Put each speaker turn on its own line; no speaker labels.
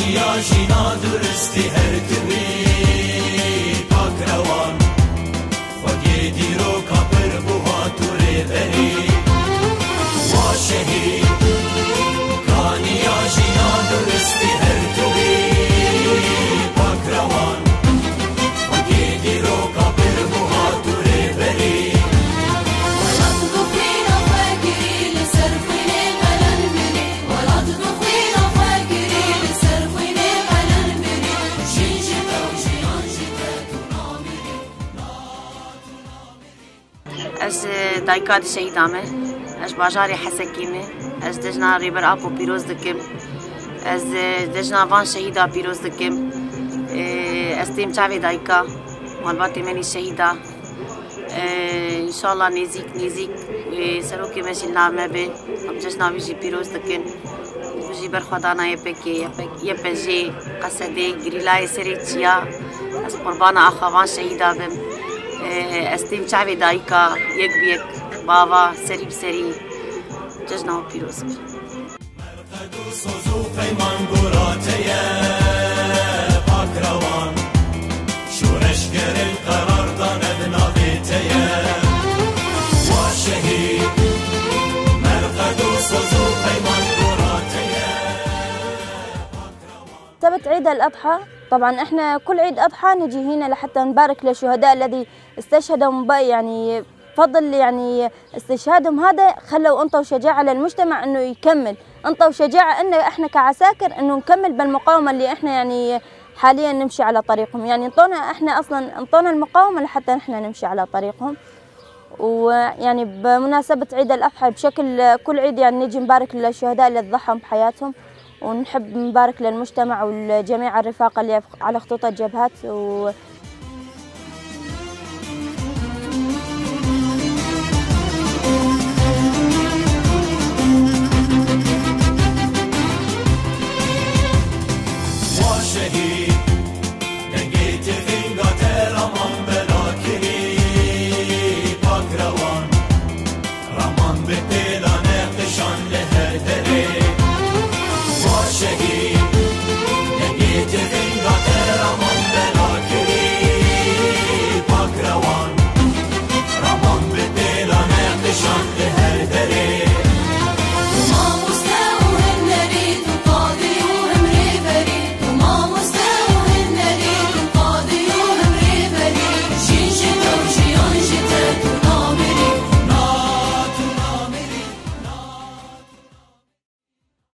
کانیا جینا درستی هر توی پاک روان خودی دیرو کپر بوها تو ریبری و شهید کانیا جینا درستی هر توی پاک روان خودی دیرو کپر بوها تو ریبری
از دایکات شهیدامه از باجاری حسکیمه از دجنا ریبر آپو پیروز دکم از دجنا وان شهیدا پیروز دکم از تیم چاوی دایکا مالباتی منی شهیدا انشالله نزیک سروکی مشی نامه به هم جشنا بیجی پیروز دکن بیجی بر خدا نای پکی یه پجی قصده گریلای سری چیا از قربان آخوان شهیدا بم استیم چاوی دایکا یک بیک بابا سری بسری جشنا پیروز بم
مرقدو سوزو پیمان گوراتیه پاک روان شورش گرن قرار داند نابیتیه و شهید مرقدو سوزو پیمان گوراتیه
سبت عيد الأضحى طبعا احنا كل عيد أضحى نجي هنا لحتى نبارك للشهداء الذي استشهدوا يعني فضل يعني استشهادهم هذا خلوا انطوا شجاعة للمجتمع انه يكمل انطوا شجاعة ان احنا كعساكر انه نكمل بالمقاومة اللي احنا يعني حاليا نمشي على طريقهم يعني انطونا المقاومة لحتى احنا نمشي على طريقهم ويعني بمناسبة عيد الأضحى بشكل كل عيد يعني نجي نبارك للشهداء اللي ضحوا بحياتهم ونحب نبارك للمجتمع والجميع الرفاق اللي على خطوط الجبهات
شهید